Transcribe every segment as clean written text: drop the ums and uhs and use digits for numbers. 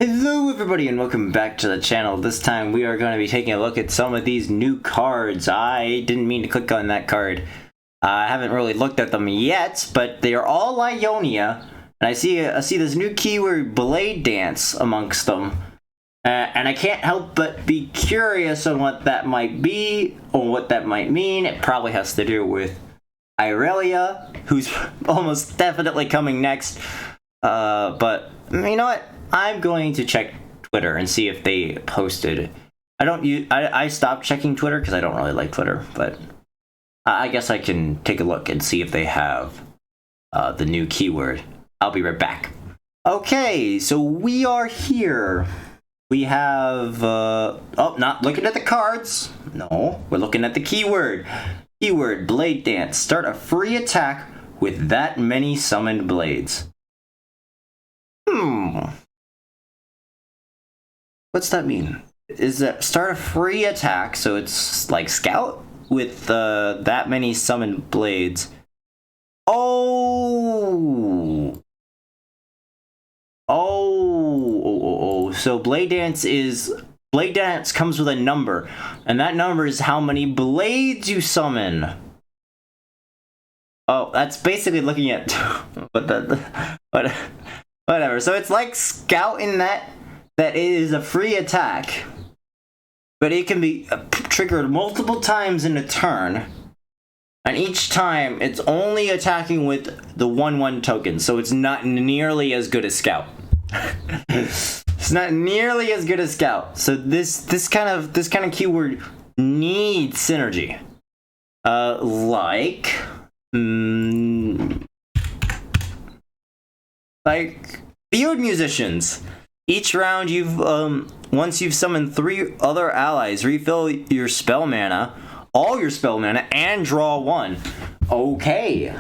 Hello everybody and welcome back to the channel. This time we are going to be taking a look at some of these new cards. I didn't mean to click on that card. I haven't really looked at them yet, but they are all Ionia. And I see this new keyword Blade Dance amongst them. And I can't help but be curious on what that might be or what that might mean. It probably has to do with Irelia, who's almost definitely coming next. But you know what? I'm going to check Twitter and see if they posted. I stopped checking Twitter because I don't really like Twitter, but I guess I can take a look and see if they have the new keyword. I'll be right back. Okay, so we are here. We have, not looking at the cards. No, we're looking at the keyword. Keyword, Blade Dance. Start a free attack with that many summoned blades. What's that mean? Is that start a free attack, so it's like Scout with that many summoned blades. So Blade Dance comes with a number, and that number is how many blades you summon. Oh, that's basically looking at whatever. So it's like Scout in that it is a free attack, but it can be triggered multiple times in a turn, and each time it's only attacking with the 1/1 token, so it's not nearly as good as Scout. It's not nearly as good as Scout. So this kind of keyword needs synergy, like field musicians. Each round once you've summoned 3 other allies, refill your spell mana, all your spell mana, and draw 1. Okay.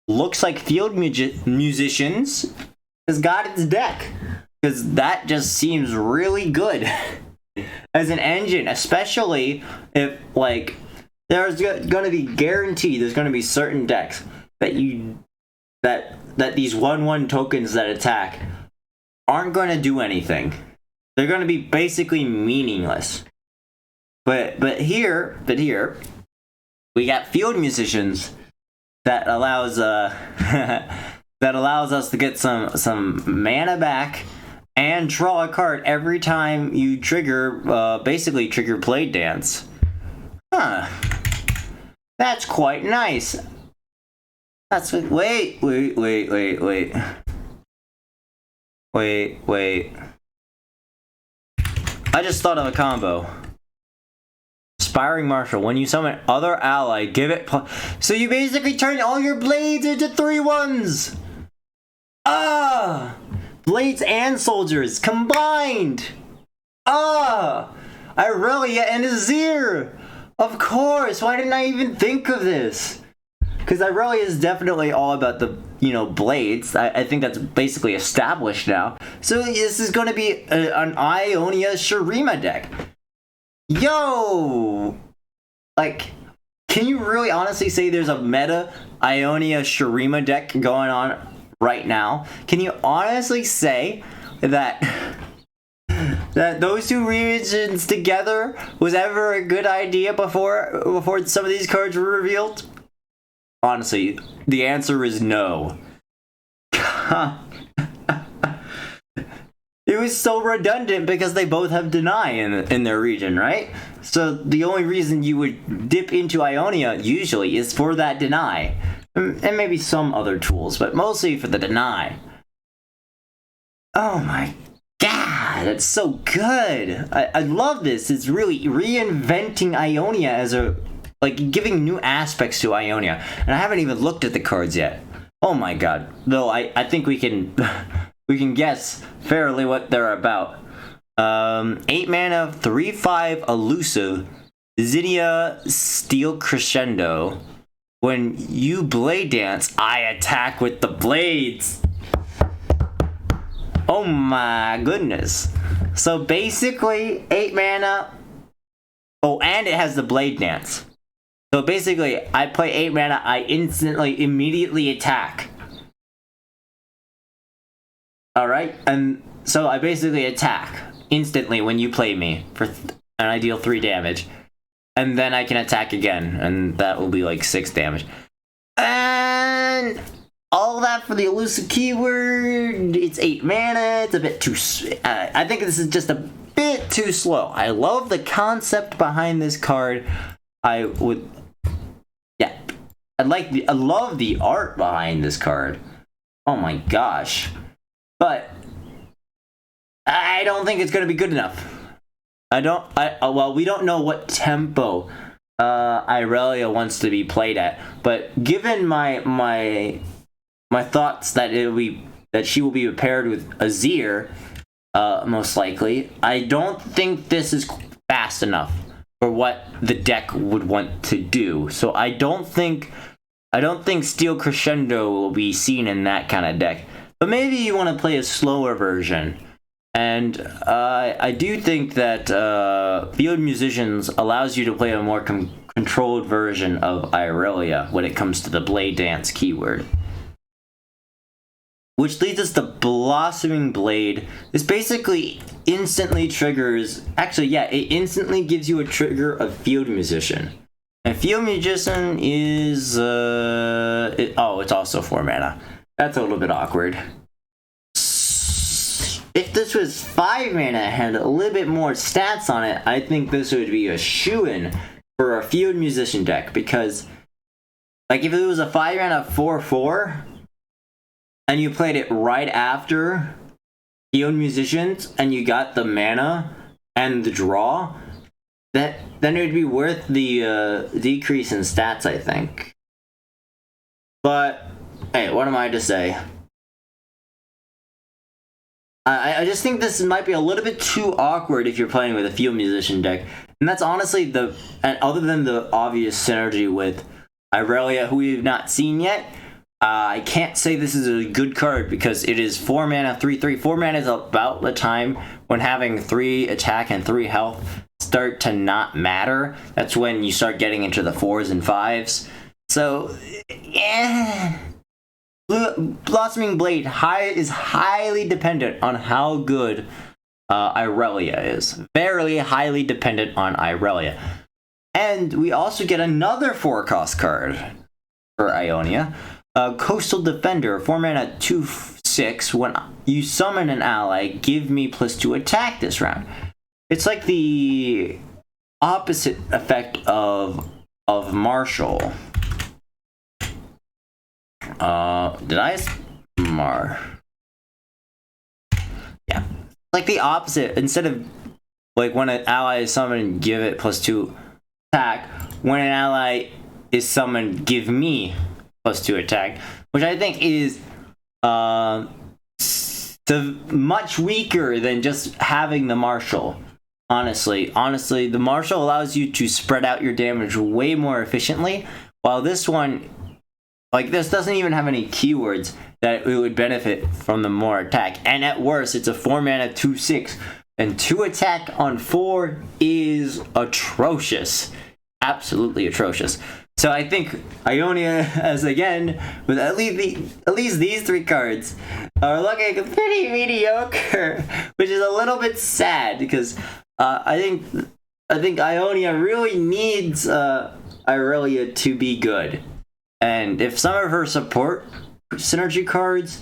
Looks like Field Musicians has got its deck, because that just seems really good as an engine, especially if, like, there's going to be guaranteed, there's going to be certain decks that these 1/1 tokens that attack aren't going to do anything. They're going to be basically meaningless. But here we got Field Musicians that allows us to get some mana back and draw a card every time you basically trigger Blade Dance. Huh. That's quite nice. Wait. I just thought of a combo. Aspiring Marshal. When you summon other ally, give it... So you basically turn all your blades into 3/1s! Blades and soldiers combined! Irelia and Azir! Of course! Why didn't I even think of this? Because Irelia is definitely all about the, blades. I think that's basically established now. So this is going to be an Ionia Shurima deck. Yo! Like, can you really honestly say there's a meta Ionia Shurima deck going on right now? Can you honestly say that those two regions together was ever a good idea before some of these cards were revealed? Honestly, the answer is no. It was so redundant because they both have Deny in their region, right? So the only reason you would dip into Ionia usually is for that Deny. And maybe some other tools, but mostly for the Deny. Oh my god, that's so good! I love this. It's really reinventing Ionia as giving new aspects to Ionia. And I haven't even looked at the cards yet. Oh my god. Though I think we can guess fairly what they're about. 8 mana, 3/5 elusive, Zinnia Steel Crescendo. When you Blade Dance, I attack with the blades. Oh my goodness. So basically, 8 mana. Oh, and it has the Blade Dance. So basically, I play 8 mana, I immediately attack. Alright, and so I basically attack instantly when you play me for and I deal 3 damage. And then I can attack again, and that will be like 6 damage. And all that for the elusive keyword. It's 8 mana. It's a bit too... I think this is just a bit too slow. I love the concept behind this card. I would... Yeah. I love the art behind this card. Oh my gosh. But I don't think it's going to be good enough. Well, we don't know what tempo Irelia wants to be played at, but given my thoughts that she will be paired with Azir, most likely, I don't think this is fast enough for what the deck would want to do. So I don't think Steel Crescendo will be seen in that kind of deck. But maybe you want to play a slower version. And I do think that Field Musicians allows you to play a more controlled version of Irelia when it comes to the Blade Dance keyword. Which leads us to Blossoming Blade. This basically instantly triggers... Actually, yeah, it instantly gives you a trigger of Field Musician. And Field Musician is... it's also 4 mana. That's a little bit awkward. If this was 5 mana and had a little bit more stats on it, I think this would be a shoo-in for a Field Musician deck. Because, like, if it was a 5 mana 4/4, and you played it right after Field Musicians, and you got the mana and the draw, then it would be worth the decrease in stats, I think. But, hey, what am I to say? I just think this might be a little bit too awkward if you're playing with a Field Musician deck. And that's honestly and other than the obvious synergy with Irelia, who we've not seen yet, I can't say this is a good card because it is 4 mana, 3/3. 4 mana is about the time when having 3 attack and 3 health start to not matter. That's when you start getting into the 4s and 5s. So, yeah... Blossoming Blade is highly dependent on how good Irelia is. Very highly dependent on Irelia. And we also get another 4-cost card for Ionia. Coastal Defender, 4 mana, 2/6. When you summon an ally, give me +2 attack this round. It's like the opposite effect of Marshall. Did I? Yeah. Like the opposite. Instead of, like, when an ally is summoned, give it +2 attack. When an ally is summoned, give me +2 attack. Which I think is, much weaker than just having the Marshal. Honestly, the Marshal allows you to spread out your damage way more efficiently, while this one... Like, this doesn't even have any keywords that it would benefit from the more attack. And at worst, it's a 4 mana 2/6. And 2 attack on 4 is atrocious. Absolutely atrocious. So I think Ionia, as again, with at least these 3 cards, are looking pretty mediocre. Which is a little bit sad, because I think Ionia really needs Irelia to be good. And if some of her support synergy cards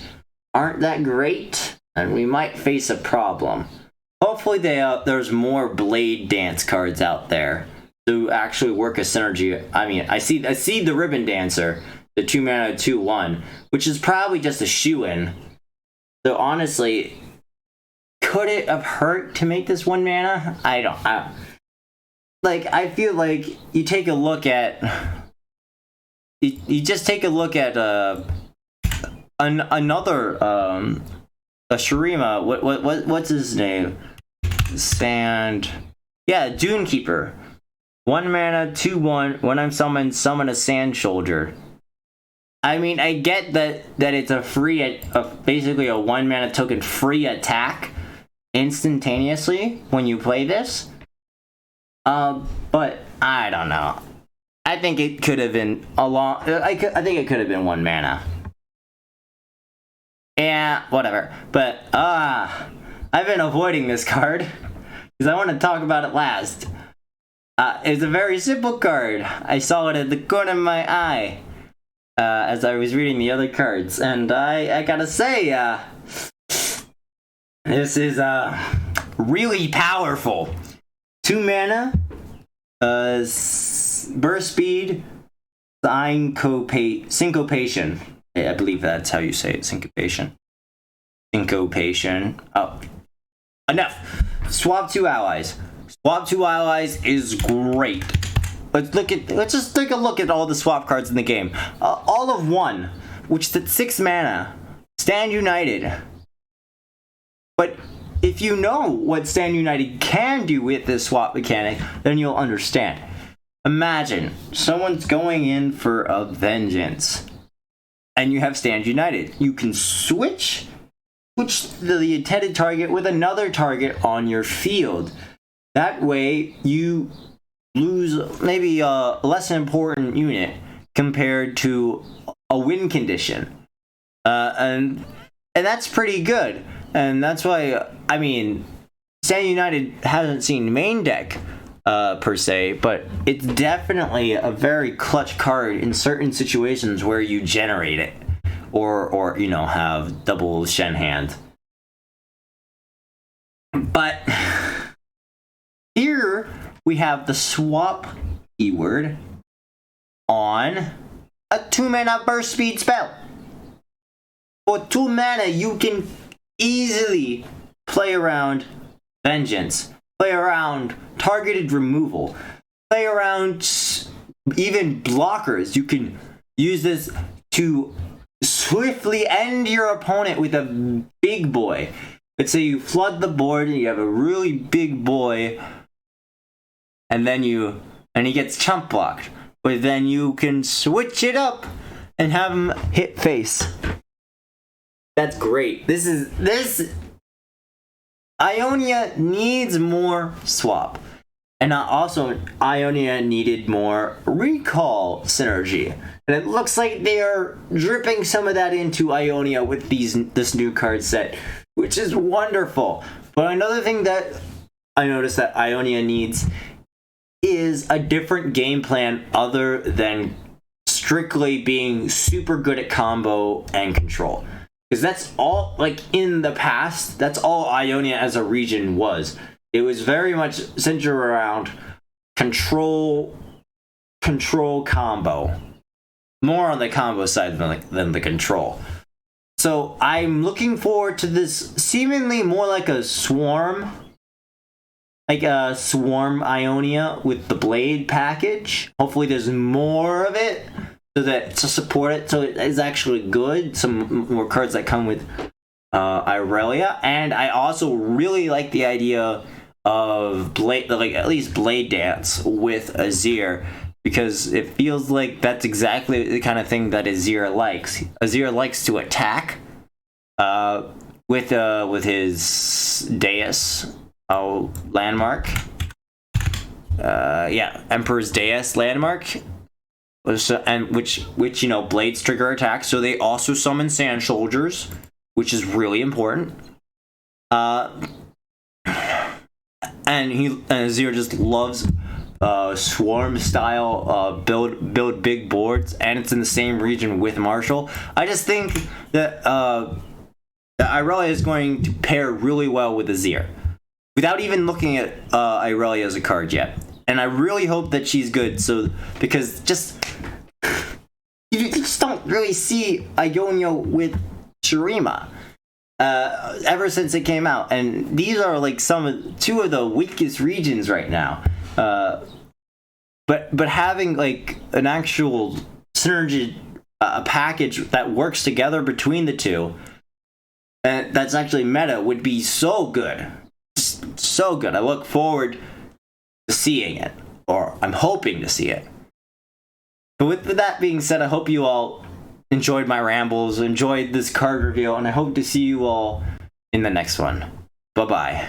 aren't that great, then we might face a problem. Hopefully there's more Blade Dance cards out there to actually work a synergy. I mean, I see the Ribbon Dancer, the 2 mana 2/1, which is probably just a shoo-in. So honestly, could it have hurt to make this 1 mana? I feel like you take a look at... You just take a look at another a Shurima. What's his name? Dunekeeper. 1 mana 2/1. When I'm summoned, summon a Sand Soldier. I mean, I get that it's a free, basically a 1 mana token free attack instantaneously when you play this. But I don't know. I think it could have been I think it could have been 1 mana. Yeah, whatever. But, I've been avoiding this card because I want to talk about it last. It's a very simple card. I saw it at the corner of my eye as I was reading the other cards, and I gotta say, this is really powerful. 2 mana, burst speed, syncopation. I believe that's how you say it, syncopation. Oh, enough. Swap 2 allies. Swap 2 allies is great. Let's just take a look at all the swap cards in the game. All of 1, which is at 6 mana. Stand United. But if you know what Stand United can do with this swap mechanic, then you'll understand. Imagine someone's going in for a vengeance, and you have Stand United. You can switch the intended target with another target on your field. That way, you lose maybe a less important unit compared to a win condition, and that's pretty good. And that's why, I mean, Stand United hasn't seen main deck per se, but it's definitely a very clutch card in certain situations where you generate it, or you know, have double Shen hand. But here we have the swap keyword on a 2 mana burst speed spell. For 2 mana, you can easily play around vengeance, play around targeted removal, play around even blockers. You can use this to swiftly end your opponent with a big boy. Let's say you flood the board and you have a really big boy, and then he gets chump blocked. But then you can switch it up and have him hit face. That's great. Ionia needs more swap. And also, Ionia needed more recall synergy. And it looks like they are dripping some of that into Ionia with this new card set, which is wonderful. But another thing that I noticed that Ionia needs is a different game plan other than strictly being super good at combo and control. Because that's all, like, in the past, that's all Ionia as a region was. It was very much centered around control, combo. More on the combo side than the control. So I'm looking forward to this seemingly more like a swarm. Like a swarm Ionia with the blade package. Hopefully there's more of it to support it, so it is actually good. Some more cards that come with Irelia, and I also really like the idea of at least Blade Dance with Azir, because it feels like that's exactly the kind of thing that Azir likes. Azir likes to attack with his Deus landmark. Emperor's Deus landmark. And which you know, blades trigger attacks, so they also summon Sand Soldiers, which is really important. And Azir just loves swarm style build big boards, and it's in the same region with Marshall. I just think that Irelia is going to pair really well with Azir, without even looking at Irelia as a card yet. And I really hope that she's good, because you just don't really see Ionia with Shurima ever since it came out, and these are like two of the weakest regions right now. But having like an actual synergy, a package that works together between the two, and that's actually meta, would be so good, just so good. I look forward to seeing it, or I'm hoping to see it. But with that being said, I hope you all enjoyed my rambles, enjoyed this card reveal, and I hope to see you all in the next one. Bye-bye.